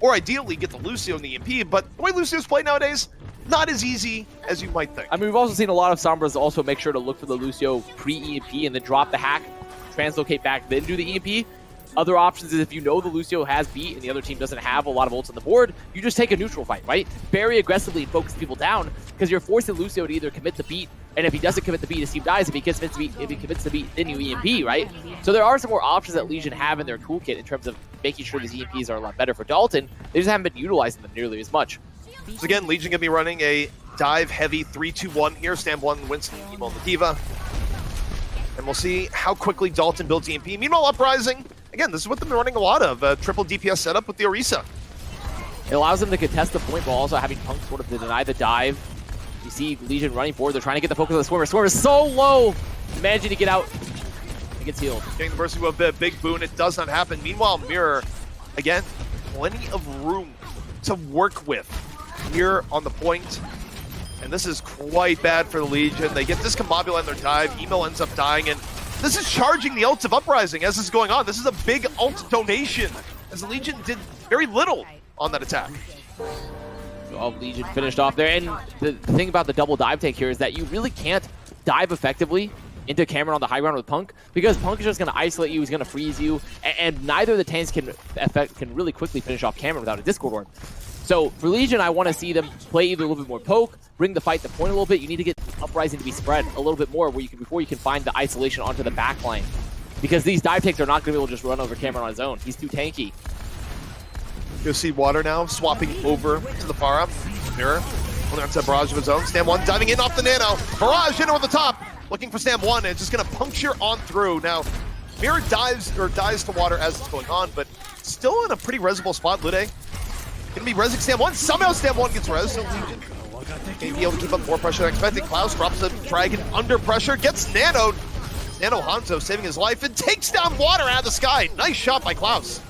or ideally get the Lucio in the EMP, but the way Lucio's played nowadays, not as easy as you might think. I mean, we've also seen a lot of Sombras also make sure to look for the Lucio pre-EMP and then drop the hack, translocate back, then do the EMP. Other options is if you know the Lucio has beat and the other team doesn't have a lot of ults on the board, you just take a neutral fight, right? Very aggressively and focus people down because you're forcing Lucio to either commit the beat, and if he doesn't commit the beat, his team dies. If he commits the beat, then you EMP, right? So there are some more options that Legion have in their toolkit in terms of making sure these EMPs are a lot better for Dalton. They just haven't been utilizing them nearly as much. So again, Legion gonna be running a dive-heavy 3-2-1 here. Stand 1, Winston, Emo, and the Diva. And we'll see how quickly Dalton builds EMP. Meanwhile, Uprising, again, this is what they've been running a lot of, triple DPS setup with the Orisa. It allows them to contest the point while also having Punk sort of to deny the dive. You see Legion running forward. They're trying to get the focus on the Swimmer. Swimmer is so low, managing to get out. He gets healed. Getting the Mercy Whip, a big boon. It does not happen. Meanwhile, Mirror, again, plenty of room to work with here on the point. And this is quite bad for the Legion. They get discombobulated on their dive. Emo ends up dying, and this is charging the ults of Uprising as this is going on. This is a big ult donation, as the Legion did very little on that attack. Oh, Legion finished off there. And the thing about the double dive take here is that you really can't dive effectively into Cameron on the high ground with Punk, because Punk is just going to isolate you, he's going to freeze you, and neither of the tanks can really quickly finish off Cameron without a Discord Orb. So for Legion, I want to see them play either a little bit more poke, bring the fight to point a little bit. You need to get Uprising to be spread a little bit more before you can find the isolation onto the back line. Because these dive takes are not going to be able to just run over Cameron on his own. He's too tanky. You'll see Water now swapping over to the Pharah. Mirror holding on to Barrage of his own. Stam 1 diving in off the Nano. Barrage in over the top, looking for Stam 1, and it's just going to puncture on through. Now, Mirror dies to Water as it's going on, but still in a pretty resable spot. Lude gonna be resing Stam 1. Somehow Stam 1 gets res. So Legion may be able to keep up more pressure than expected. Klaus drops the Dragon under pressure, gets nanoed. Nano Hanzo saving his life and takes down Water out of the sky. Nice shot by Klaus.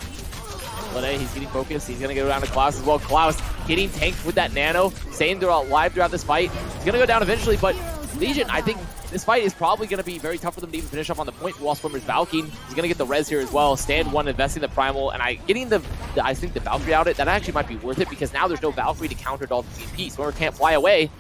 Lede, he's getting focused. He's going to go down to Klaus as well. Klaus getting tanked with that nano, staying alive throughout this fight. He's going to go down eventually, but Legion, I think this fight is probably going to be very tough for them to even finish up on the point while Swimmer's Valkying. He's going to get the res here as well. Stand 1, investing the Primal, and getting I think the Valkyrie out, that actually might be worth it, because now there's no Valkyrie to counter Dalton's EMP. Swimmer can't fly away.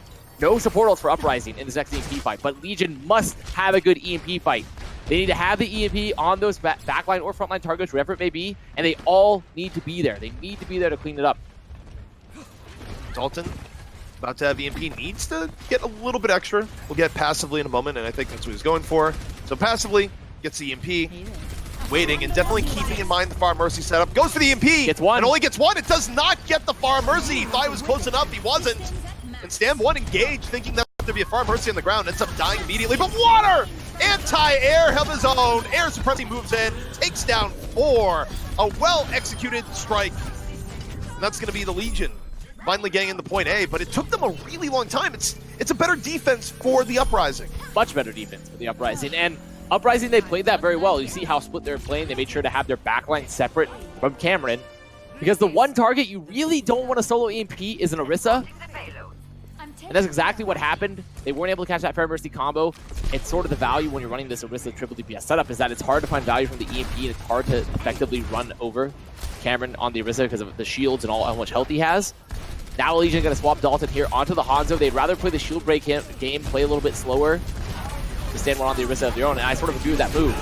No support ults for Uprising in this next EMP fight, but Legion must have a good EMP fight. They need to have the EMP on those backline or frontline targets, wherever it may be, and they all need to be there. They need to be there to clean it up. Dalton, about to have EMP, needs to get a little bit extra. We'll get passively in a moment, and I think that's what he's going for. So passively, gets the EMP, waiting, and definitely keeping in mind the Far Mercy setup. Goes for the EMP, gets one. And only gets one. It does not get the Far Mercy. He thought he was close enough, he wasn't. And Stam 1 engaged, thinking that there'd be a Far Mercy on the ground, ends up dying immediately. But Water! Anti-air of his own. Air Suppressing moves in, takes down 4. A well-executed strike. And that's going to be the Legion finally getting into point A, but it took them a really long time. It's a better defense for the Uprising. Much better defense for the Uprising. And Uprising, they played that very well. You see how split they're playing. They made sure to have their backline separate from Cameron, because the one target you really don't want to solo EMP is an Orisa. And that's exactly what happened. They weren't able to catch that Fair Mercy combo. It's sort of the value when you're running this Orisa triple DPS setup, is that it's hard to find value from the EMP, and it's hard to effectively run over Cameron on the Orisa because of the shields and how much health he has. Now Legion going to swap Dalton here onto the Hanzo. They'd rather play the shield break game, play a little bit slower to stand more on the Orisa of their own, and I sort of agree with that move.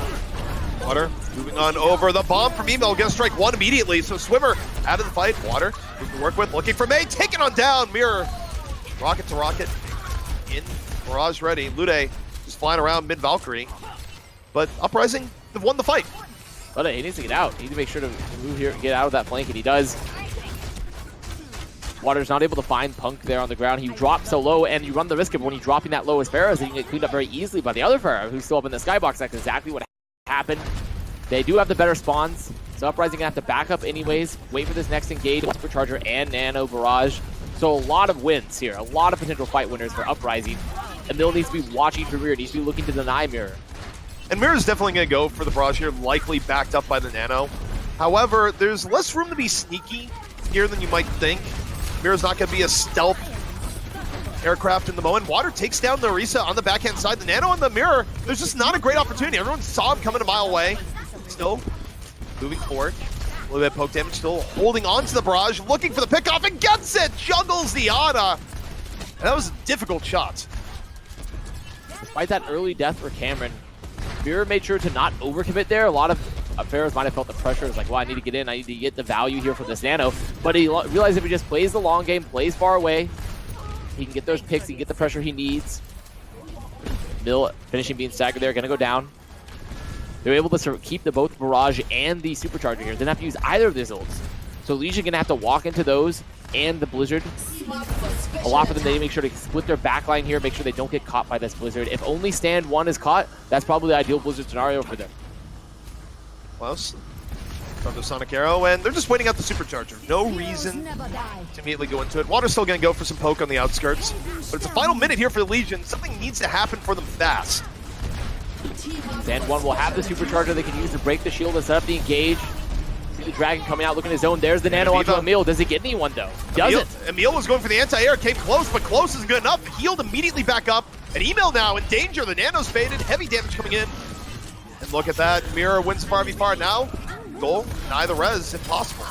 Water moving on over. The bomb from Emo, gonna strike 1 immediately, so Swimmer out of the fight. Water, who can work with, looking for May, taking on down. Mirror, rocket to rocket, in, Mirage ready. Lude just flying around mid-Valkyrie, but Uprising have won the fight. But he needs to get out. He needs to make sure to move here and get out of that flank, and he does. Water's not able to find Punk there on the ground. He dropped so low, and you run the risk of when you're dropping that low as Pharaohs, that you can get cleaned up very easily by the other Pharaoh, who's still up in the skybox. That's exactly what happened. They do have the better spawns, so Uprising gonna have to back up anyways, wait for this next engage, Supercharger and Nano Barrage. So a lot of wins here, a lot of potential fight winners for Uprising, and they'll need to be watching for Mirror, needs to be looking to deny Mirror. And Mirror's definitely going to go for the Barrage here, likely backed up by the Nano. However, there's less room to be sneaky here than you might think. Mirror's not going to be a stealth aircraft in the moment. Water takes down the Orisa on the backhand side. The Nano and the Mirror, there's just not a great opportunity. Everyone saw him coming a mile away. Still moving forward. A little bit of poke damage, still holding on to the barrage, looking for the pickoff and gets it! Juggles the Ana! And that was a difficult shot. Despite that early death for Cameron, Mirror made sure to not overcommit there. A lot of Pharaohs might have felt the pressure. It was like, well, I need to get in. I need to get the value here from this Nano. But he realized if he just plays the long game, plays far away, he can get those picks, he can get the pressure he needs. Mill finishing being staggered there, gonna go down. They were able to sort of keep both Barrage and the Supercharger here. Didn't have to use either of these ults. So Legion gonna have to walk into those and the Blizzard. A lot for them. They need to make sure to split their backline here, make sure they don't get caught by this Blizzard. If only stand one is caught, that's probably the ideal Blizzard scenario for them. Close. From the Sonic Arrow, and they're just waiting out the Supercharger. No reason to immediately go into it. Water's still going to go for some poke on the outskirts, but it's a final minute here for the Legion. Something needs to happen for them fast. Stand one will have the Supercharger they can use to break the shield and set up the engage. See the Dragon coming out, looking at his own. There's the Nano onto Emil. Does he get anyone, though? Doesn't. Emil was going for the anti-air, came close, but close isn't good enough. Healed immediately back up, and Emil now in danger. The Nano's faded, heavy damage coming in. And look at that, Mirror wins far v far now. Goal, deny the res if possible.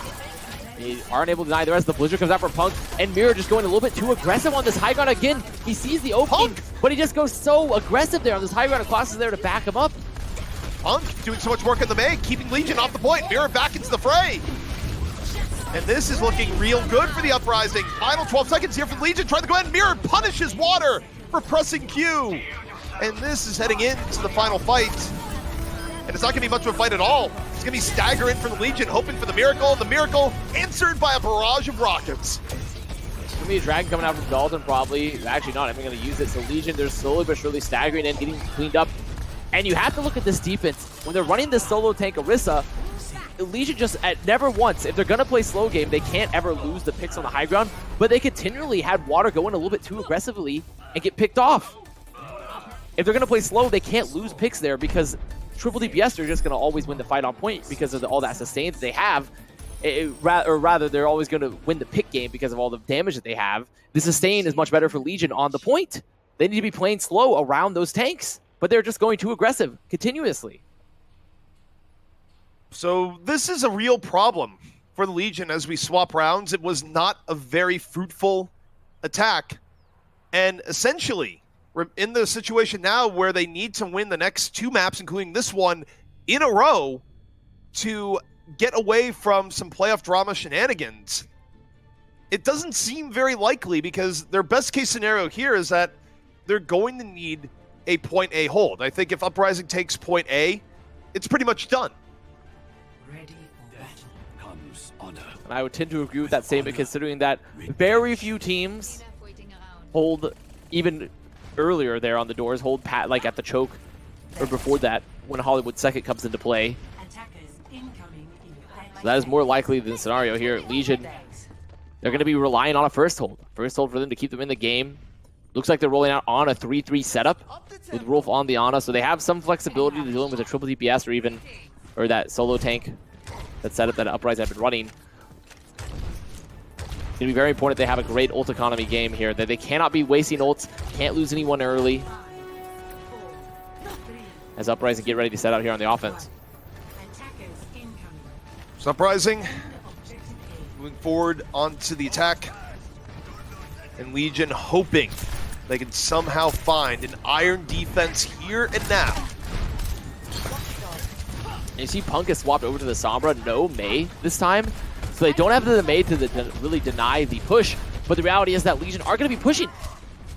They aren't able to deny the rest. The Blizzard comes out for Punk, and Mirror just going a little bit too aggressive on this high ground again. He sees the opening, but he just goes so aggressive there on this high ground, and Klaus is there to back him up. Punk doing so much work in the main, keeping Legion off the point. Mirror back into the fray. And this is looking real good for the Uprising. Final 12 seconds here for Legion, trying to go ahead and Mirror punishes Water for pressing Q. And this is heading into the final fight. And it's not going to be much of a fight at all. It's going to be staggering for the Legion, hoping for the Miracle. The Miracle answered by a barrage of rockets. It's going to be a Dragon coming out from Dalton, probably. Actually not even going to use it. So Legion, they're slowly but surely staggering and getting cleaned up. And you have to look at this defense. When they're running this solo tank Orisa, Legion just, never once, if they're going to play slow game, they can't ever lose the picks on the high ground. But they continually had Water going a little bit too aggressively and get picked off. If they're going to play slow, they can't lose picks there because triple DPS, they're just going to always win the fight on point because of all that sustain that they have. Or rather, they're always going to win the pick game because of all the damage that they have. The sustain is much better for Legion on the point. They need to be playing slow around those tanks, but they're just going too aggressive continuously. So this is a real problem for the Legion as we swap rounds. It was not a very fruitful attack. And essentially, we're in the situation now where they need to win the next two maps, including this one, in a row to get away from some playoff drama shenanigans. It doesn't seem very likely because their best case scenario here is that they're going to need a point A hold. I think if Uprising takes point A, it's pretty much done. And I would tend to agree with that statement considering that very few teams hold even earlier there on the doors, hold pat like at the choke or before that when Hollywood second comes into play. So that is more likely than the scenario here. Legion, they're going to be relying on a first hold. First hold for them to keep them in the game. Looks like they're rolling out on a 3-3 setup with Rolf on the Ana, so they have some flexibility to dealing with a triple DPS or that solo tank, that setup that Uprising have been running. It's going to be very important they have a great ult economy game here, that they cannot be wasting ults, can't lose anyone early. As Uprising get ready to set out here on the offense. So Uprising moving forward onto the attack. And Legion hoping they can somehow find an iron defense here and now. And you see Punk has swapped over to the Sombra, no Mei this time. So they don't have the Mei to really deny the push, but the reality is that Legion are going to be pushing.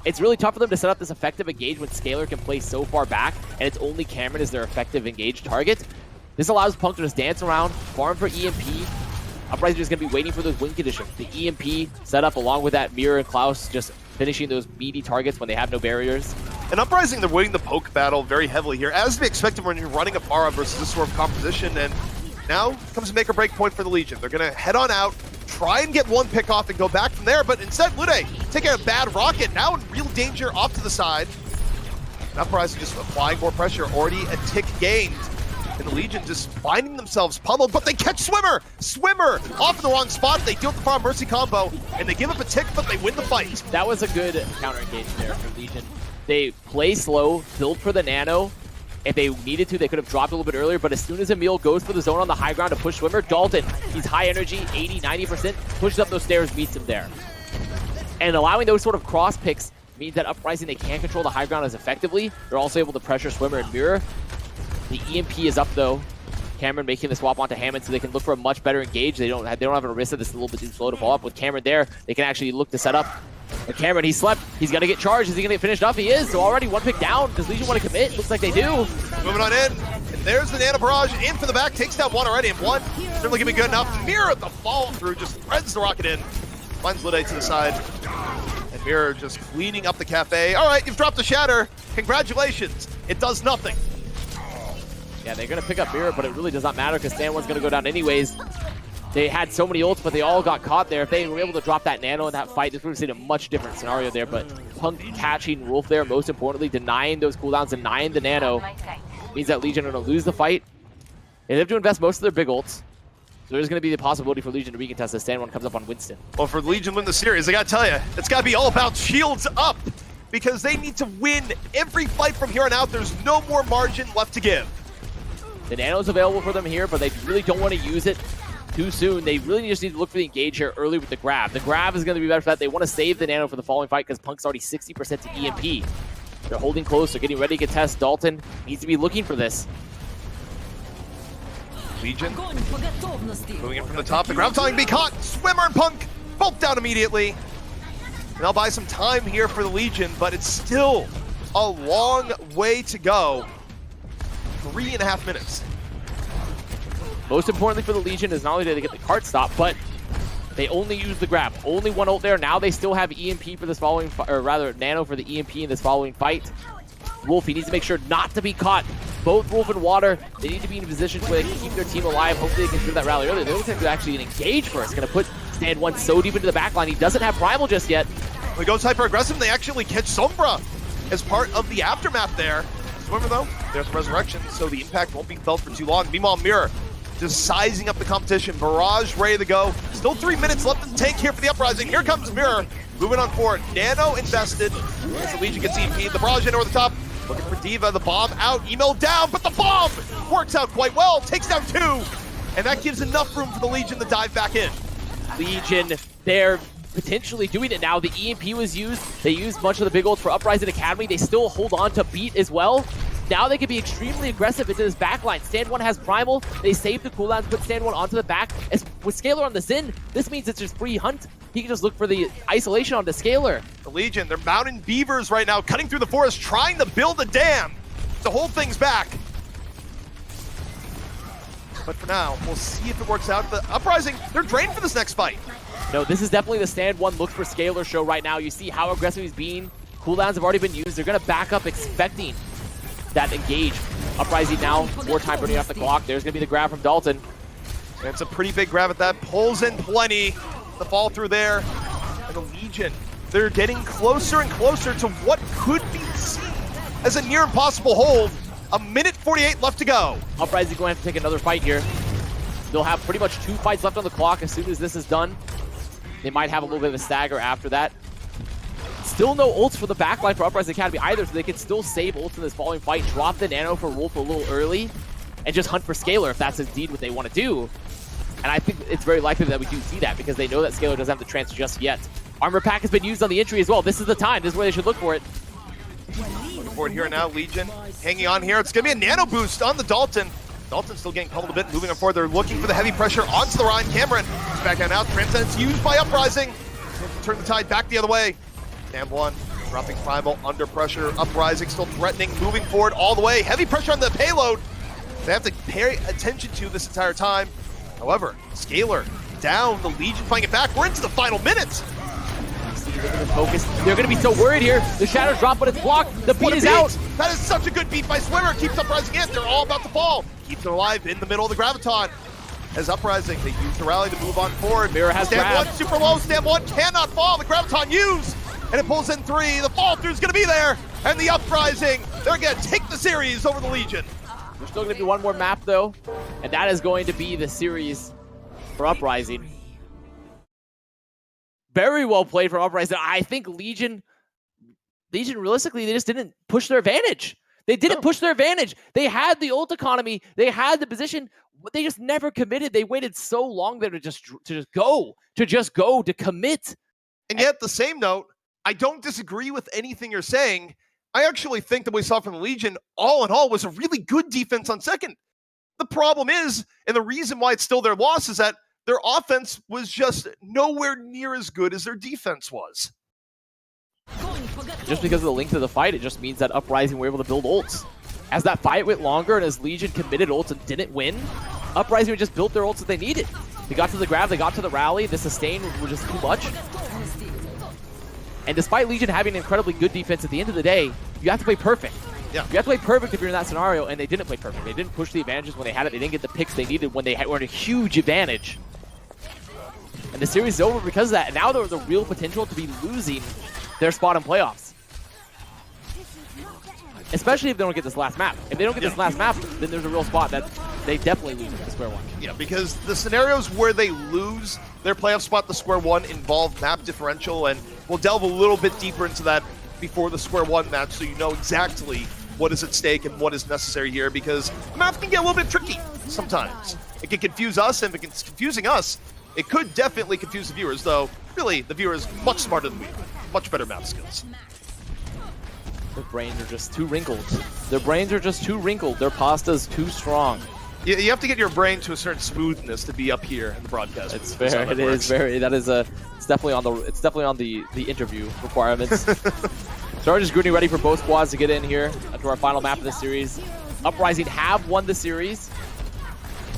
It's really tough for them to set up this effective engage when Scalar can play so far back, and it's only Cameron is their effective engage target. This allows Punk to just dance around, farm for EMP. Uprising is going to be waiting for those win conditions. The EMP setup along with that Mirror and Klaus just finishing those meaty targets when they have no barriers. And Uprising, they're winning the poke battle very heavily here, as to be expected when you're running a Pharah versus this sort of composition. And now comes a make or break point for the Legion. They're going to head on out, try and get one pick off and go back from there, but instead Lude taking a bad rocket, now in real danger off to the side. And Uprising just applying more pressure, already a tick gained. And the Legion just finding themselves pummeled, but they catch Swimmer! Swimmer off in the wrong spot. They deal the Farm Mercy combo, and they give up a tick, but they win the fight. That was a good counter engage there for Legion. They play slow, build for the Nano, If they needed to, they could have dropped a little bit earlier, but as soon as Emil goes for the zone on the high ground to push Swimmer, Dalton, he's high energy, 80, 90%, pushes up those stairs, meets him there. And allowing those sort of cross picks means that Uprising, they can't control the high ground as effectively. They're also able to pressure Swimmer and Mirror. The EMP is up though. Cameron making the swap onto Hammond so they can look for a much better engage. They don't have an Orisa that's a little bit too slow to follow up. With Cameron there, they can actually look to set up. But Cameron, he slept. He's going to get charged. Is he going to get finished up? He is. So already one pick down. Does Legion want to commit? Looks like they do. Moving on in. And there's the Nano Barrage in for the back. Takes down one already. And one certainly going to be good enough. Mirror at the fall through. Just threads the rocket in. Finds Lide to the side. And Mirror just cleaning up the cafe. All right, you've dropped a shatter. Congratulations. It does nothing. Yeah, they're going to pick up Mirror, but it really does not matter because Stan one's going to go down anyways. They had so many ults, but they all got caught there. If they were able to drop that nano in that fight, this would have seen a much different scenario there. But Punk catching Wolf there, most importantly, denying those cooldowns, denying the nano, means that Legion are going to lose the fight. They have to invest most of their big ults. So there's going to be the possibility for Legion to recontest as Stan one comes up on Winston. Well, for Legion to win the series, I got to tell you, it's got to be all about shields up because they need to win every fight from here on out. There's no more margin left to give. The nano's available for them here, but they really don't want to use it too soon. They really just need to look for the engage here early with the grab. The grab is going to be better for that. They want to save the nano for the following fight because Punk's already 60% to EMP. They're holding close. They're getting ready to contest. Dalton needs to be looking for this. Legion moving in from the top. The Graviton be caught. Swimmer and Punk both down immediately. And I'll buy some time here for the Legion, but it's still a long way to go. 3.5 minutes. Most importantly for the Legion is not only did they get the cart stop, but they only use the grab. Only one ult there. Now they still have EMP for this following, or rather Nano for the EMP in this following fight. Wolf, he needs to make sure not to be caught. Both Wolf and Water, they need to be in a position where they can keep their team alive. Hopefully they can do that rally early. They look like they're actually going to engage first. Going to put Stand One so deep into the back line. He doesn't have Primal just yet. He goes hyper aggressive. They actually catch Sombra as part of the aftermath there. Swimmer though, there's the resurrection, so the impact won't be felt for too long. Meanwhile, Mirror just sizing up the competition. Barrage ready to go. Still 3 minutes left in the tank here for the Uprising. Here comes Mirror, moving on forward. Nano invested as the Legion gets EMP. The Barrage in over the top. Looking for Diva, the bomb out, email down, but the bomb works out quite well. Takes down 2, and that gives enough room for the Legion to dive back in. Legion, they're potentially doing it now. The EMP was used. They used much of the big ults for Uprising Academy. They still hold on to beat as well. Now they can be extremely aggressive into this backline. Stand One has Primal. They save the cooldowns, put Stand One onto the back. As with Scalar on the Xin, this means it's just free hunt. He can just look for the isolation onto Scalar. The Legion, they're mountain beavers right now, cutting through the forest, trying to build a dam to hold things back. But for now, we'll see if it works out. The Uprising, they're drained for this next fight. No, this is definitely the Stand One look for Scalar show right now. You see how aggressive he's being. Cooldowns have already been used. They're going to back up expecting that engage. Uprising now, more time burning off the clock. There's going to be the grab from Dalton. And it's a pretty big grab at that. Pulls in plenty. The fall through there. And the Legion, they're getting closer and closer to what could be seen as a near impossible hold. 1:48 left to go. Uprising going to have to take another fight here. They'll have pretty much 2 fights left on the clock as soon as this is done. They might have a little bit of a stagger after that. Still no ults for the backline for Uprising Academy either, so they can still save ults in this following fight, drop the nano for Wolf a little early, and just hunt for Scalar if that's indeed what they want to do. And I think it's very likely that we do see that because they know that Scalar doesn't have the trance just yet. Armor pack has been used on the entry as well. This is the time. This is where they should look for it. Looking forward here now, Legion hanging on here. It's going to be a nano boost on the Dalton. Dalton's still getting pummeled a bit, moving on forward. They're looking for the heavy pressure onto the Ryan. Cameron is back down now. Transcendence used by Uprising. Turn the tide back the other way. Stand One dropping Primal under pressure. Uprising still threatening, moving forward all the way. Heavy pressure on the payload. They have to pay attention to this entire time. However, Scalar down. The Legion playing it back. We're into the final minutes. Focus. They're going to be so worried here. The Shadow's drop, but it's blocked. The beat is out. That is such a good beat by Swimmer. Keeps Uprising in. They're all about to fall. Keeps it alive in the middle of the Graviton. As Uprising, they use the rally to move on forward. Mirror has Stand grab. One super low. Stand One cannot fall. The Graviton used. And it pulls in 3. The fall through is going to be there. And the Uprising, they're going to take the series over the Legion. There's still going to be one more map, though. And that is going to be the series for Uprising. Very well played from Uprising. I think Legion realistically, they just didn't push their advantage. They didn't push their advantage. They had the ult economy. They had the position. They just never committed. They waited so long there to just go, to commit. And yet, the same note, I don't disagree with anything you're saying. I actually think that we saw from the Legion, all in all, was a really good defense on second. The problem is, and the reason why it's still their loss, is that their offense was just nowhere near as good as their defense was. Just because of the length of the fight, it just means that Uprising were able to build ults. As that fight went longer and as Legion committed ults and didn't win, Uprising just built their ults that they needed. They got to the grab, they got to the rally, the sustain was just too much. And despite Legion having an incredibly good defense, at the end of the day, you have to play perfect. Yeah. You have to play perfect if you're in that scenario, and they didn't play perfect. They didn't push the advantages when they had it. They didn't get the picks they needed when they were in a huge advantage. And the series is over because of that. And now there's a real potential to be losing their spot in playoffs. Especially if they don't get this last map. If they don't get this last map, then there's a real spot that they definitely lose at the square one. Yeah, because the scenarios where they lose their playoff spot, the square one, involve map differential, and we'll delve a little bit deeper into that before the square one match so you know exactly what is at stake and what is necessary here, because maps can get a little bit tricky sometimes. It can confuse us, and if it's confusing us, it could definitely confuse the viewers, though really the viewer is much smarter than we are. Much better map skills. Their brains are just too wrinkled. Their brains are just too wrinkled. Their pasta's too strong. You have to get your brain to a certain smoothness to be up here in the broadcast. It's fair. It is very. That is a. It's definitely on the. It's definitely on the interview requirements. So we're just getting ready for both squads to get in here to our final map of the series. Uprising have won the series,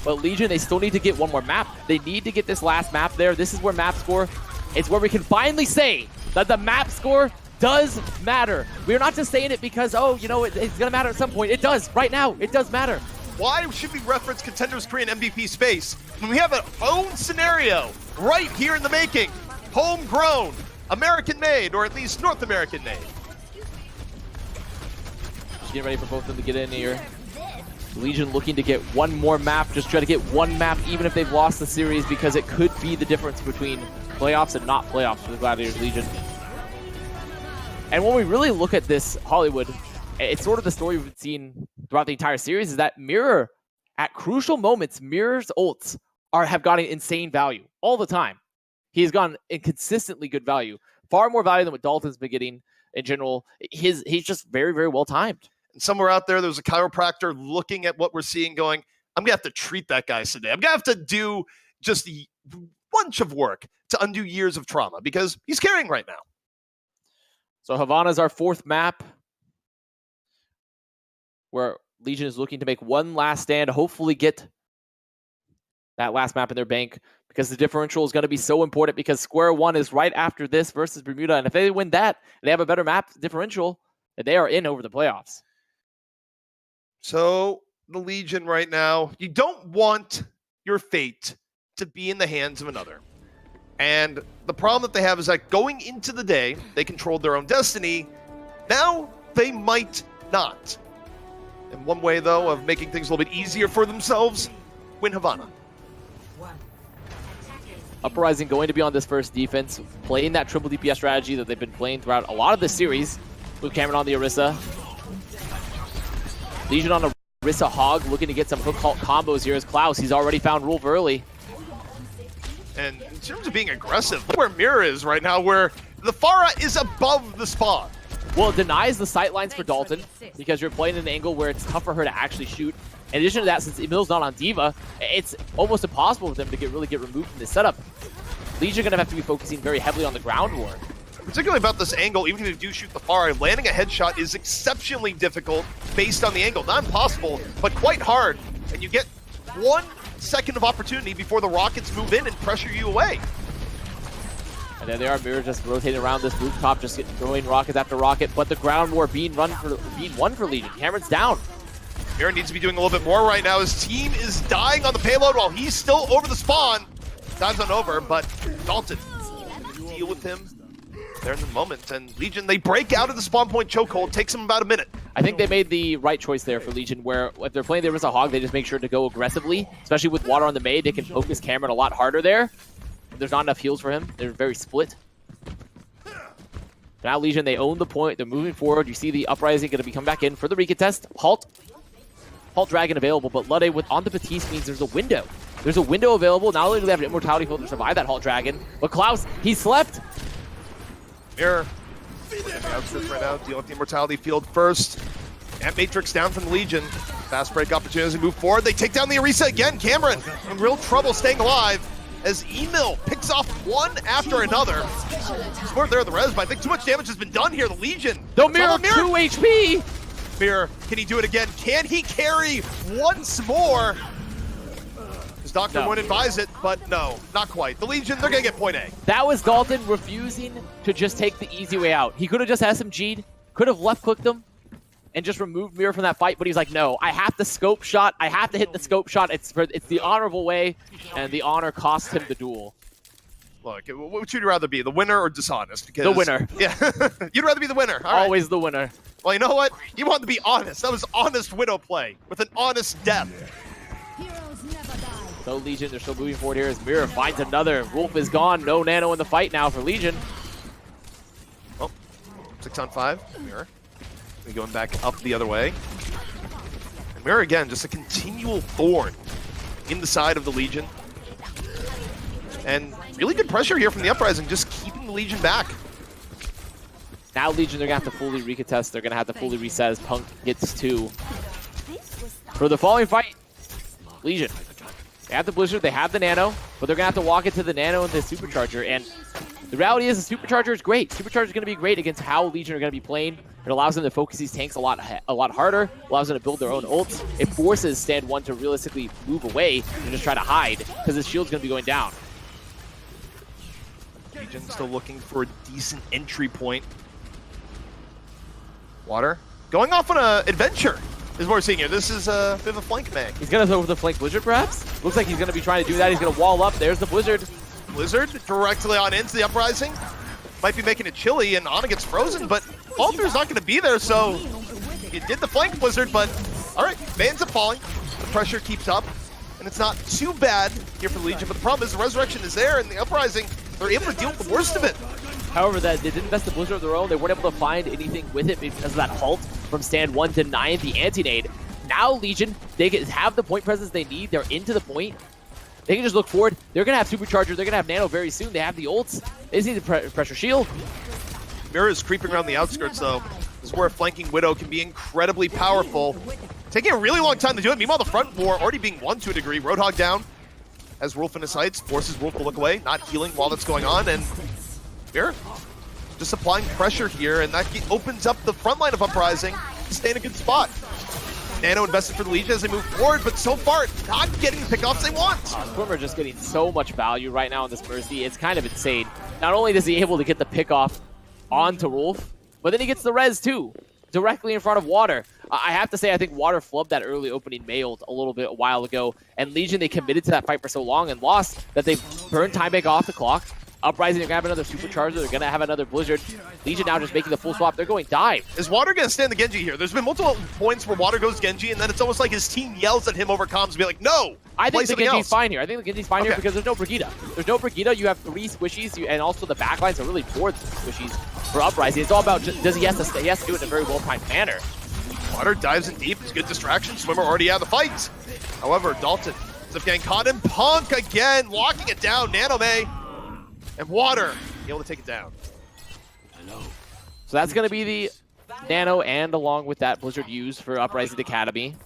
but Legion, they still need to get one more map. They need to get this last map there. This is where map score. It's where we can finally say that the map score does matter. We're not just saying it because, oh, you know, it's going to matter at some point. It does. Right now, it does matter. Why should we reference Contenders Korean MVP space when we have our own scenario right here in the making? Homegrown, American-made, or at least North American-made. Just getting ready for both of them to get in here. Legion looking to get one more map, just try to get one map, even if they've lost the series, because it could be the difference between playoffs and not playoffs for the Gladiators Legion. And when we really look at this Hollywood, it's sort of the story we've seen throughout the entire series, is that Mirror, at crucial moments, Mirror's ults have gotten insane value all the time. He has gotten inconsistently good value, far more value than what Dalton's been getting in general. He's just very, very well timed. And somewhere out there, there's a chiropractor looking at what we're seeing going, I'm going to have to treat that guy today. I'm going to have to do just a bunch of work to undo years of trauma, because he's carrying right now. So Havana's our fourth map, where Legion is looking to make one last stand, hopefully get that last map in their bank, because the differential is going to be so important, because square one is right after this versus Bermuda. And if they win that, and they have a better map differential, then they are in over the playoffs. So the Legion right now, you don't want your fate to be in the hands of another. And the problem that they have is that going into the day, they controlled their own destiny. Now they might not. And one way, though, of making things a little bit easier for themselves, win Havana. Uprising going to be on this first defense, playing that triple DPS strategy that they've been playing throughout a lot of this series. With Cameron on the Orisa. Legion on a Orisa Hog, looking to get some hook halt combos here as Klaus. He's already found Wolf early. And in terms of being aggressive, look where Mirror is right now, where the Pharah is above the spawn. Well, it denies the sight lines for Dalton, because you're playing at an angle where it's tough for her to actually shoot. In addition to that, since Emil's not on D.Va, it's almost impossible for them to really get removed from this setup. Legion are going to have to be focusing very heavily on the ground war. Particularly about this angle, even if you do shoot the Pharah, landing a headshot is exceptionally difficult based on the angle. Not impossible, but quite hard. And you get 1 second of opportunity before the rockets move in and pressure you away. And there they are, Mirror just rotating around this rooftop, just throwing rockets after rocket, but the ground war being won for Legion. Cameron's down. Mirror needs to be doing a little bit more right now. His team is dying on the payload while he's still over the spawn. Time's not over, but Dalton deal with him there in the moment. And Legion, they break out of the spawn point chokehold. Takes them about a minute. I think they made the right choice there for Legion, where if they're playing the Orisa Hog, they just make sure to go aggressively. Especially with water on the Maid, they can focus Cameron a lot harder there. There's not enough heals for him. They're very split. Now Legion, they own the point. They're moving forward. You see the Uprising going to be coming back in for the recontest. Halt Dragon available, but Ludde with on the Batiste means there's a window. There's a window available. Not only do they have an Immortality Field to survive that Halt Dragon, but Klaus, he slept. Mirror. Outskirts right now, deal with the Immortality Field first. And Matrix down from the Legion. Fast break opportunity as we move forward. They take down the Orisa again. Cameron in real trouble staying alive as Emil picks off one after another. Smart there at the res, but I think too much damage has been done here. The Legion. The Mirror 2 HP. Mirror, can he do it again? Can he carry once more? His doctor wouldn't advise it, but no, not quite. The Legion, they're gonna get point A. That was Dalton refusing to just take the easy way out. He could have just SMG'd, could have left clicked them, and just removed Mirror from that fight, but he's like, no, I have to scope shot. I have to hit the scope shot. It's the honorable way, and the honor cost him the duel. Look, what would you rather be, the winner or dishonest? Because, the winner. Yeah, you'd rather be the winner. All Always right. the winner. Well, you know what? You wanted to be honest. That was honest Widow play with an honest death. So Legion, they're still moving forward here as Mirror finds another. Wolf is gone. No Nano in the fight now for Legion. Oh, 6-on-5. Mirror. We're going back up the other way. And Mirror again, just a continual thorn in the side of the Legion. And really good pressure here from the Uprising, just keeping the Legion back. Now Legion, they're going to have to fully recontest. They're going to have to fully reset as Punk gets 2. For the following fight, Legion. They have the Blizzard, they have the Nano, but they're going to have to walk into the Nano and the Supercharger. And the reality is the Supercharger is great. Supercharger is going to be great against how Legion are going to be playing. It allows them to focus these tanks a lot harder, allows them to build their own ults. It forces Stand 1 to realistically move away and just try to hide because his shield's going to be going down. Legion still looking for a decent entry point. Water going off on an adventure is what we're seeing here. This is a bit of a flank mag. He's going to throw the flank Blizzard perhaps. Looks like he's going to be trying to do that. He's going to wall up. There's the Blizzard. Blizzard directly on into the Uprising. Might be making it chilly and Ana gets frozen, but Alter's not going to be there, so it did the flank Blizzard, but all right, Van's up falling. The pressure keeps up, and it's not too bad here for the Legion, but the problem is the Resurrection is there, and the Uprising, they're able to deal with the worst of it. However, that they didn't invest the Blizzard of their own. They weren't able to find anything with it because of that halt from Stand 1 denying the anti-nade. Now Legion, they have the point presence they need. They're into the point. They can just look forward. They're going to have Supercharger. They're going to have Nano very soon. They have the ults. They just need the pressure shield. Mirror is creeping around the outskirts, though. This is where a flanking Widow can be incredibly powerful. Taking a really long time to do it. Meanwhile, the front war already being won to a degree. Roadhog down as Wolf in his sights. Forces Wolf to look away, not healing while that's going on. And Mirror just applying pressure here, and that opens up the front line of Uprising to stay in a good spot. Nano invested for the Legion as they move forward, but so far not getting the pickoffs they want. Swimmer just getting so much value right now in this Mercy. It's kind of insane. Not only is he able to get the pickoff onto Wolf, but then he gets the res too, directly in front of Water. I have to say, I think Water flubbed that early opening mailed a little bit a while ago, and Legion, they committed to that fight for so long and lost that they burned time back off the clock. Uprising, they're going to have another Supercharger. They're going to have another Blizzard. Legion now just making the full swap. They're going dive. Is Water going to stand the Genji here? There's been multiple points where Water goes Genji, and then it's almost like his team yells at him over comms and be like, no, I think the Genji's else. fine here. I think the Genji's fine here because there's no Brigitte. There's no Brigitte. You have 3 squishies, and also the backlines are really poor squishies for Uprising. It's all about, does he has to stay? He has to do it in a very well-timed manner. Water dives in deep. It's a good distraction. Swimmer already out of the fight. However, Dalton ends up getting caught in. Punk again, locking it down. Nanome and Water able to take it down. So that's going to be the Nano and along with that Blizzard use for Uprising Academy.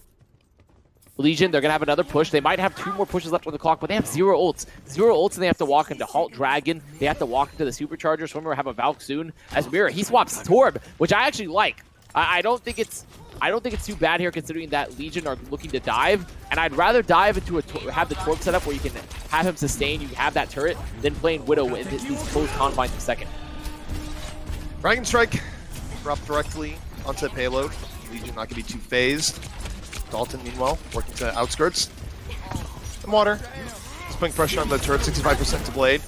Legion, they're going to have another push. They might have 2 more pushes left on the clock, but they have 0 ults. 0 ults, and they have to walk into Halt Dragon. They have to walk into the Supercharger. Swimmer will have a Valk soon. As Mirror, he swaps Torb, which I actually like. I don't think it's too bad here considering that Legion are looking to dive, and I'd rather dive into have the Torb setup where you can have him sustain, you have that turret, than playing Widow in these close confines of second. Dragon Strike dropped directly onto the payload. Legion not going to be too phased. Dalton, meanwhile, working to outskirts. And Water just putting pressure on the turret, 65% to Blade.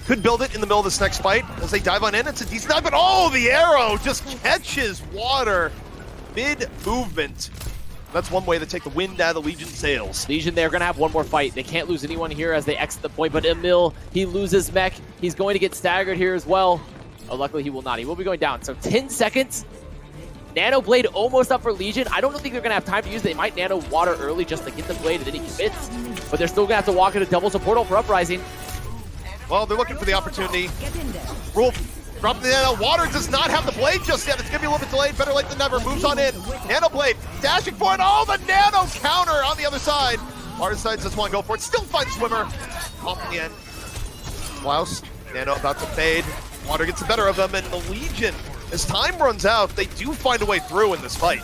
Could build it in the middle of this next fight as they dive on in. It's a decent dive, but oh, the arrow just catches Water mid-movement. That's one way to take the wind out of the Legion sails. Legion, they're going to have one more fight. They can't lose anyone here as they exit the point, but Emil, he loses mech. He's going to get staggered here as well. Oh, luckily he will not. He will be going down. So 10 seconds. Nano Blade almost up for Legion. I don't think they're going to have time to use it. They might Nano Water early just to get the Blade and then he commits. But they're still going to have to walk into double support for Uprising. Well, they're looking for the opportunity. Wolf dropping the Nano. Water does not have the Blade just yet. It's going to be a little bit delayed. Better late than never. Moves on in. Nano Blade dashing for it. Oh, the Nano counter on the other side. Water decides just want to go for it. Still finds Swimmer. Off in the end. Klaus, Nano about to fade. Water gets the better of them, and the Legion, as time runs out, they do find a way through in this fight.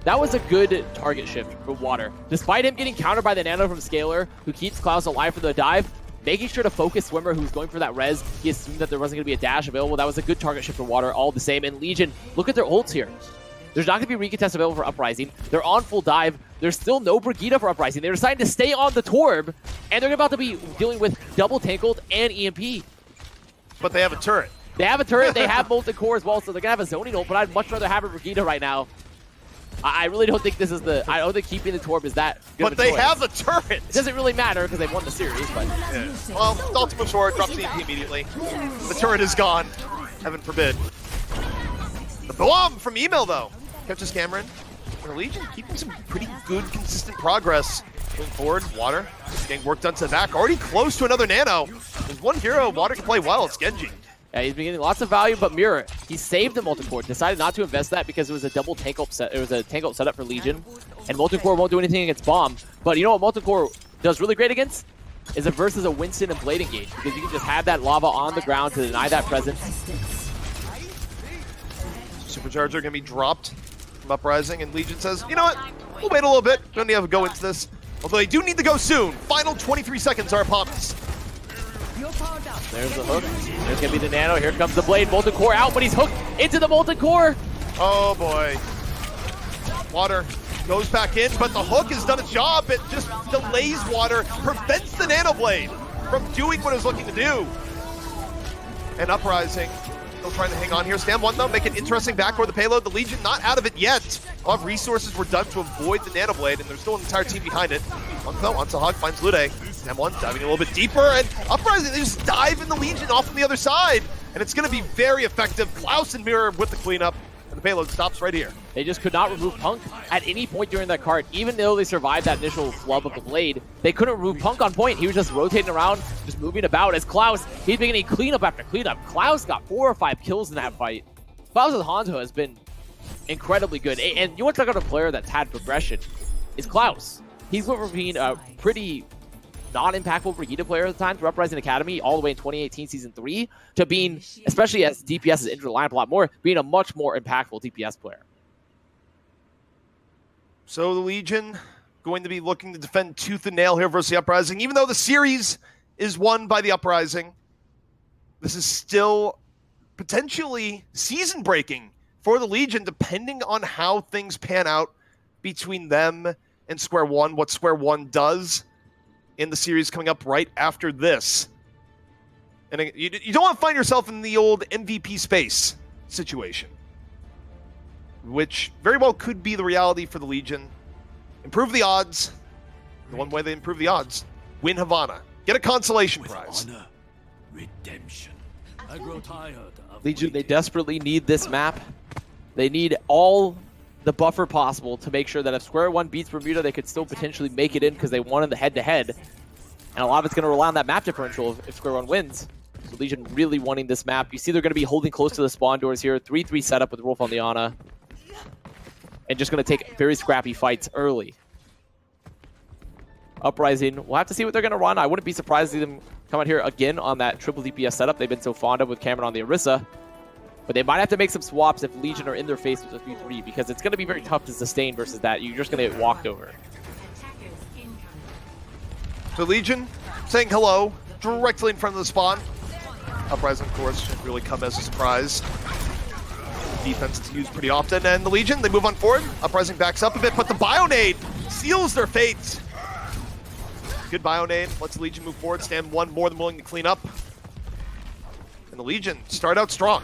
That was a good target shift for Water. Despite him getting countered by the Nano from Scalar, who keeps Klaus alive for the dive, making sure to focus Swimmer, who's going for that res. He assumed that there wasn't going to be a dash available. That was a good target shift for Water, all the same. And Legion, look at their ults here. There's not going to be recontest available for Uprising. They're on full dive. There's still no Brigitte for Uprising. They're deciding to stay on the Torb, and they're about to be dealing with double tangled and EMP. But they have a turret. They have a turret. They have Molten Core as well, so they're going to have a zoning ult, but I'd much rather have a Brigitte right now. I really don't think this is the... I don't think keeping the Torb is that good But of a they choice. have the turret. It doesn't really matter because they've won the series, but... Yeah. Well, the Ultimate Sword drops the EP immediately. The turret is gone. Heaven forbid. The bomb from Email, though. Catches Cameron. The Legion keeping some pretty good, consistent progress. Going forward, Water getting work done to the back. Already close to another Nano. There's one hero Water can play well. It's Genji. Yeah, he's been getting lots of value, but Mirror, he saved the Molten Core. Decided not to invest that because it was a double tank up set. It was a tank up setup for Legion, and Molten Core won't do anything against Bomb. But you know what Molten Core does really great against? Is it versus a Winston and Blade engage, because you can just have that lava on the ground to deny that presence. Supercharger gonna be dropped from Uprising, and Legion says, you know what? We'll wait a little bit. Don't need to go into this. Although they do need to go soon. Final 23 seconds are upon us. There's the hook. There's going to be the Nano. Here comes the Blade. Molten Core out, but he's hooked into the Molten Core. Oh, boy. Water goes back in, but the hook has done its job. It just delays Water, prevents the Nano Blade from doing what it's looking to do. And Uprising still trying to hang on here. Stand one, though, make it interesting back for the payload. The Legion not out of it yet. All resources were done to avoid the Nano Blade, and there's still an entire team behind it. Onto Hog finds Lude. Stand one, diving a little bit deeper, and Uprising, they just dive in the Legion off from the other side. And it's going to be very effective. Klaus and Mirror with the cleanup, and the payload stops right here. They just could not remove Punk at any point during that card. Even though they survived that initial flub of the Blade, they couldn't remove Punk on point. He was just rotating around, just moving about as Klaus, he's been getting cleanup after cleanup. Klaus got 4 or 5 kills in that fight. Klaus' Hanzo has been incredibly good. And you want to talk about a player that's had progression, is Klaus. He's went from being a pretty non-impactful Brigitte player at the time through Uprising Academy all the way in 2018 Season 3 to being, especially as DPS has entered the lineup a lot more, being a much more impactful DPS player. So the Legion going to be looking to defend tooth and nail here versus the Uprising. Even though the series is won by the Uprising, this is still potentially season-breaking for the Legion, depending on how things pan out between them and Square One, what Square One does in the series coming up right after this. And you don't want to find yourself in the old MVP space situation, which very well could be the reality for the Legion. Improve the odds. The one way they improve the odds, win Havana. Get a consolation prize. Honor, redemption. I grow tired of Legion, they desperately need this map. They need all the buffer possible to make sure that if Square One beats Bermuda, they could still potentially make it in because they won in the head-to-head. And a lot of it's going to rely on that map differential if Square One wins. So Legion really wanting this map. You see they're going to be holding close to the spawn doors here. 3-3 setup with Wolf on Liana. And just going to take very scrappy fights early. Uprising, we'll have to see what they're going to run. I wouldn't be surprised to see them come out here again on that triple DPS setup they've been so fond of with Cameron on the Orisa. But they might have to make some swaps if Legion are in their face with a 3-3 because it's going to be very tough to sustain versus that. You're just going to get walked over. So Legion saying hello directly in front of the spawn. Uprising, of course, should really come as a surprise. Defense is used pretty often, and the Legion, they move on forward. Uprising backs up a bit, but the Bionade seals their fate. Good Bionade, lets the Legion move forward. Stand one more than willing to clean up. And the Legion start out strong.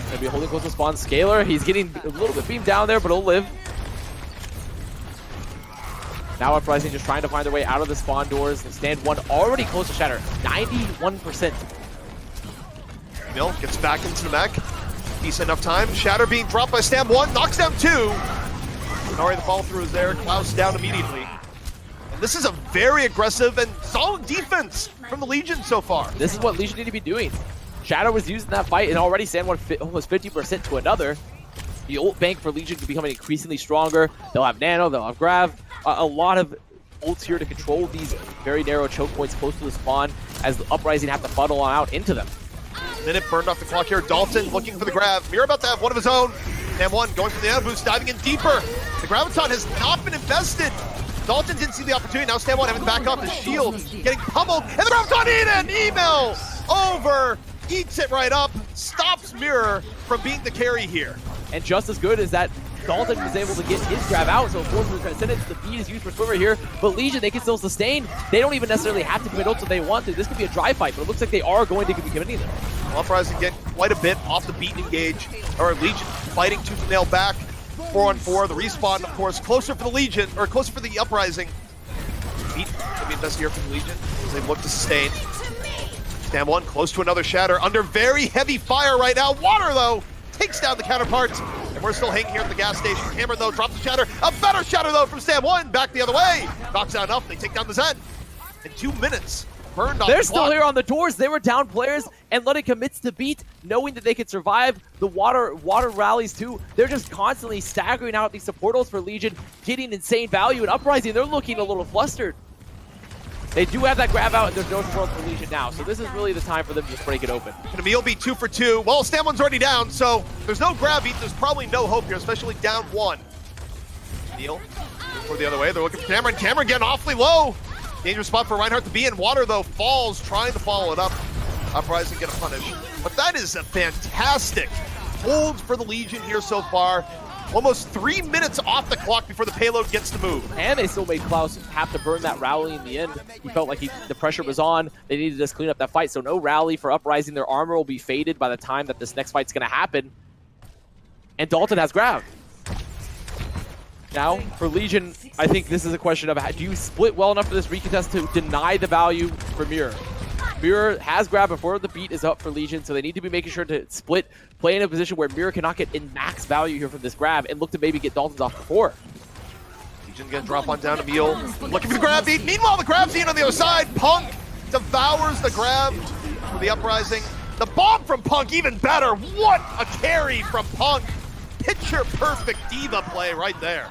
Gonna be holding close to spawn. Scalar, he's getting a little bit beamed down there, but he'll live. Now Uprising just trying to find their way out of the spawn doors. And stand one already close to shatter. 91% Mill gets back into the mech. Decent enough time. Shatter being dropped by Stam 1, knocks down 2. Sorry, the follow through is there. Klaus down immediately. And this is a very aggressive and solid defense from the Legion so far. This is what Legion need to be doing. Shadow was using that fight, and already Stam 1 almost 50% to another. The ult bank for Legion is becoming increasingly stronger. They'll have Nano, they'll have Grav. A lot of ults here to control these very narrow choke points close to the spawn as the Uprising have to funnel on out into them. Minute burned off the clock here. Dalton looking for the grab. Mirror about to have one of his own. Stam 1 going for the nano boost, diving in deeper. The Graviton has not been invested. Dalton didn't see the opportunity. Now Stam 1 having to back up. The shield getting pummeled. And the Graviton in! Email over. Eats it right up. Stops Mirror from being the carry here. And just as good as that, Dalton was able to get his grab out, so of course the Transcendence, the beat is used for Swimmer here, but Legion, they can still sustain. They don't even necessarily have to commit ults if they want to. This could be a dry fight, but it looks like they are going to be committing them. Uprising get quite a bit off the beat engage. Or Legion fighting tooth and nail back. 4-on-4, the respawn, of course, closer for the Legion, or closer for the Uprising. Beat can be invested here for the Legion as they look to sustain. Stam 1 close to another shatter, under very heavy fire right now. Water, though, takes down the counterparts. And we're still hanging here at the gas station. Cameron, though, drops the shatter. A better shatter, though, from Stam 1. Back the other way. Knocks out enough. They take down the Zen. In 2 minutes. Burned off They're the still clock. here on the doors. They were down players and letting commits to beat, knowing that they could survive the water rallies too. They're just constantly staggering out these support ults for Legion, getting insane value. And Uprising, they're looking a little flustered. They do have that grab out, and there's no support for Legion now. So this is really the time for them to just break it open. And Emil be 2 for 2. Well, Stam 1's already down, so there's no grab beat. There's probably no hope here, especially down 1. Neil for the other way. They're looking for Cameron. Cameron getting awfully low. Dangerous spot for Reinhardt to be in. Water, though, falls, trying to follow it up. Uprising get a punish. But that is a fantastic hold for the Legion here so far. Almost 3 minutes off the clock before the payload gets to move. And they still made Klaus have to burn that rally in the end. He felt like the pressure was on. They needed to just clean up that fight. So no rally for Uprising. Their armor will be faded by the time that this next fight's going to happen. And Dalton has grab. Now, for Legion, I think this is a question of do you split well enough for this recontest to deny the value for Mirror? Mirror has grab before the beat is up for Legion, so they need to be making sure to split, play in a position where Mirror cannot get in max value here from this grab, and look to maybe get Dalton's off before. Legion gonna drop on down to Meal. Looking for the grab beat. Meanwhile, the grab's in on the other side. Punk devours the grab for the Uprising. The bomb from Punk, even better. What a carry from Punk. Picture perfect diva play right there.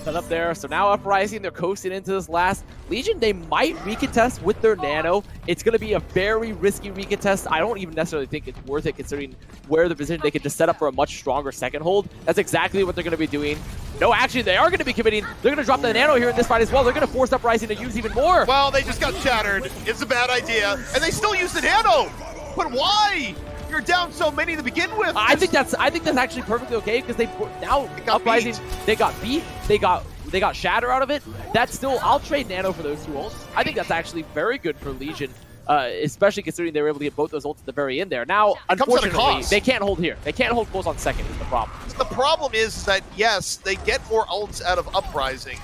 Set up there. So now Uprising, they're coasting into this last. Legion, they might recontest with their nano. It's going to be a very risky recontest. I don't even necessarily think it's worth it considering where the position they could just set up for a much stronger second hold. That's exactly what they're going to be doing. No, actually, they are going to be committing. They're going to drop the nano here in this fight as well. They're going to force Uprising to use even more. Well, they just got shattered. It's a bad idea. And they still use the nano. But why? You're down so many to begin with. I think that's actually perfectly okay because they now Uprising, they got beat, they got shatter out of it. That's still, I'll trade nano for those 2 ults. I think that's actually very good for Legion, especially considering they were able to get both those ults at the very end there. Now, unfortunately, they can't hold here. They can't hold close on second is the problem. The problem is that, yes, they get more ults out of Uprising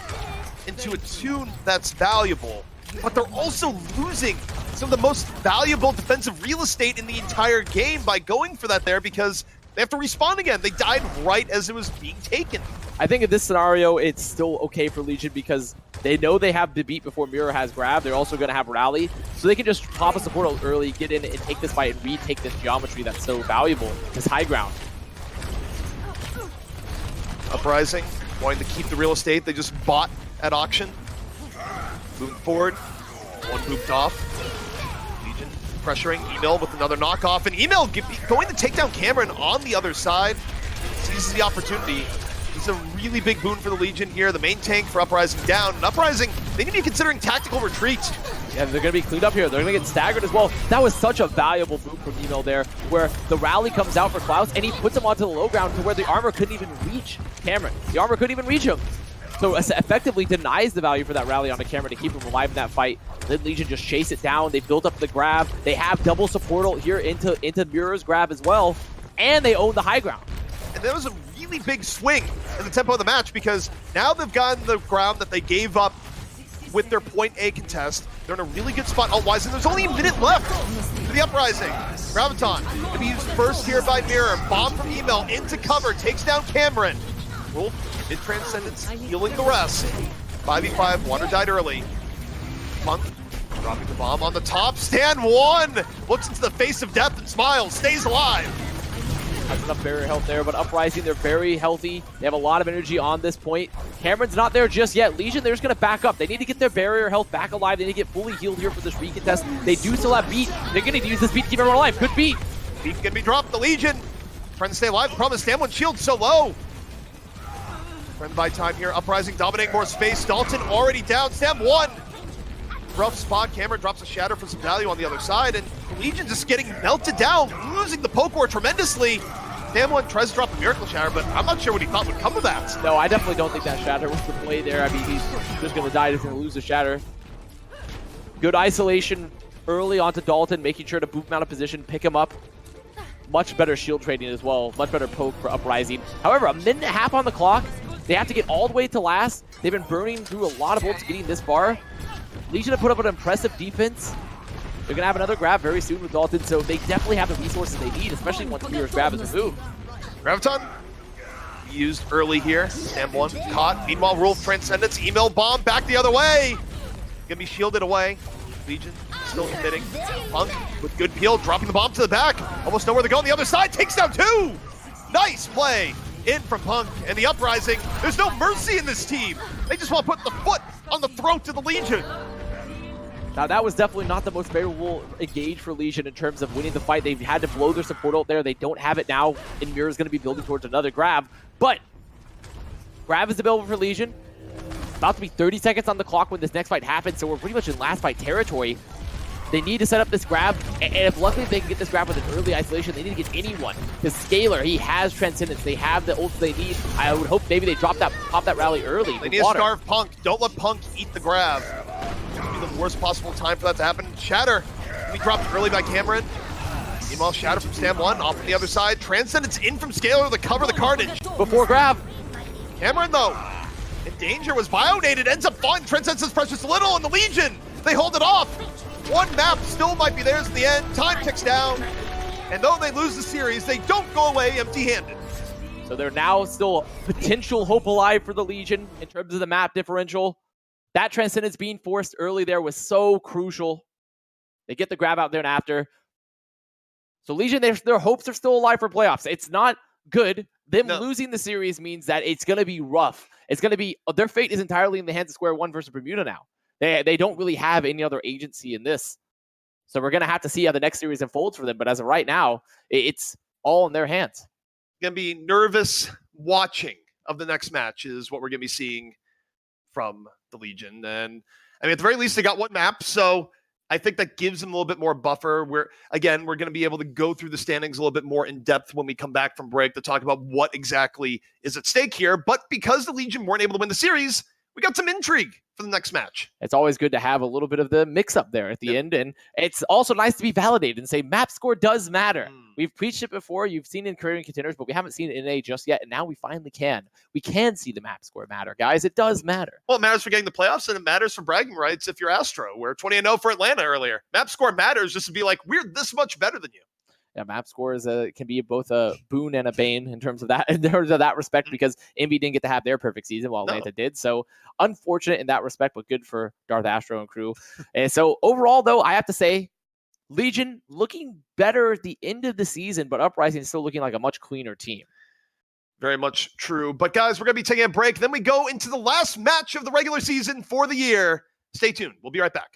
into a tune that's valuable, but they're also losing some of the most valuable defensive real estate in the entire game by going for that there because they have to respawn again. They died right as it was being taken. I think in this scenario, it's still okay for Legion because they know they have the beat before Mirror has grab. They're also going to have rally, so they can just pop a support ult early, get in and take this fight and retake this geometry that's so valuable, this high ground. Uprising wanting to keep the real estate they just bought at auction. Moving forward, one booped off. Legion pressuring Emil with another knockoff, and Emil going to take down Cameron on the other side. Seizes the opportunity. It's a really big boon for the Legion here. The main tank for Uprising down. And Uprising, they need to be considering tactical retreat. Yeah, they're going to be cleaned up here. They're going to get staggered as well. That was such a valuable boot from Emil there, where the rally comes out for Klaus, and he puts him onto the low ground to where the armor couldn't even reach Cameron. The armor couldn't even reach him. So effectively denies the value for that rally onto Cameron to keep him alive in that fight. Then Legion just chase it down. They built up the grab. They have double support ult here into Mirror's grab as well. And they own the high ground. And that was a really big swing in the tempo of the match because now they've gotten the ground that they gave up with their point A contest. They're in a really good spot ult-wise, and there's only a minute left for the Uprising. Graviton to be used first here by Mirror. Bomb from Email into cover, takes down Cameron. Wolf in Transcendence, healing the rest. 5v5, Water died early. Punk dropping the bomb on the top. Stand one! Looks into the face of death and smiles, stays alive. Has enough barrier health there, but Uprising, they're very healthy. They have a lot of energy on this point. Cameron's not there just yet. Legion, they're just going to back up. They need to get their barrier health back alive. They need to get fully healed here for this recontest. They do still have beat. They're going to use this beat to keep everyone alive. Good beat. Beat can be dropped. The Legion trying to stay alive. The problem is Stand 1 shield so low. Trying to buy time here. Uprising dominating more space. Dalton already down. Stand 1. Rough spot. Cameron drops a shatter for some value on the other side, and the Legion just getting melted down, losing the poke war tremendously. Stand 1 tries to drop a miracle shatter, but I'm not sure what he thought would come of that. No, I definitely don't think that shatter was the play there. I mean, he's just going to die. He's going to lose the shatter. Good isolation early onto Dalton, making sure to boot him out of position, pick him up. Much better shield trading as well. Much better poke for Uprising. However, a minute and a half on the clock. They have to get all the way to last. They've been burning through a lot of ults getting this far. Legion have put up an impressive defense. They're going to have another grab very soon with Dalton, so they definitely have the resources they need, especially once Mirror's grab is removed. Graviton used early here. Stand 1 caught. Meanwhile, Rule of Transcendence. Email bomb back the other way. Gonna be shielded away. Legion still committing. Punk with good peel, dropping the bomb to the back. Almost know where to go on the other side. Takes down 2. Nice play in from Punk and the Uprising. There's no mercy in this team. They just want to put the foot on the throat of the Legion. Now, that was definitely not the most favorable engage for Legion in terms of winning the fight. They've had to blow their support ult there. They don't have it now, and Mirror's going to be building towards another grab. But grab is available for Legion. About to be 30 seconds on the clock when this next fight happens, so we're pretty much in last fight territory. They need to set up this grab, and if luckily they can get this grab with an early isolation, they need to get anyone. Because Scalar, he has Transcendence. They have the ults they need. I would hope maybe they pop that rally early. They need to starve Punk. Don't let Punk eat the grab. Be the worst possible time for that to happen. Shatter can be dropped early by Cameron. Meanwhile, Shatter from Stand 1 off on the other side. Transcendence in from Scalar to cover the carnage. Before grab. Cameron, though, in danger, was bionated. Ends up falling. Transcendence precious little, and the Legion, they hold it off. One map still might be theirs in the end. Time ticks down. And though they lose the series, they don't go away empty-handed. So they're now still potential hope alive for the Legion in terms of the map differential. That Transcendence being forced early there was so crucial. They get the grab out there and after. So Legion, their hopes are still alive for playoffs. It's not good. Them losing the series means that it's going to be rough. It's going to be, their fate is entirely in the hands of Square One versus Bermuda now. They don't really have any other agency in this. So we're going to have to see how the next series unfolds for them. But as of right now, it's all in their hands. Going to be nervous watching of the next match is what we're going to be seeing from the Legion. And I mean, at the very least, they got one map. So I think that gives them a little bit more buffer. We're going to be able to go through the standings a little bit more in depth when we come back from break to talk about what exactly is at stake here. But because the Legion weren't able to win the series, we got some intrigue for the next match. It's always good to have a little bit of the mix-up there at the end. And it's also nice to be validated and say map score does matter. We've preached it before. You've seen it in Korean Contenders, but we haven't seen it in NA just yet. And now we finally can. We can see the map score matter, guys. It does matter. Well, it matters for getting the playoffs, and it matters for bragging rights if you're Astro. We're 20-0 for Atlanta earlier. Map score matters just to be like, we're this much better than you. Yeah, map scores can be both a boon and a bane in terms of that respect, because Envy didn't get to have their perfect season while Atlanta did. So unfortunate in that respect, but good for Darth Astro and crew. And so overall, though, I have to say, Legion looking better at the end of the season, but Uprising is still looking like a much cleaner team. Very much true. But guys, we're going to be taking a break. Then we go into the last match of the regular season for the year. Stay tuned. We'll be right back.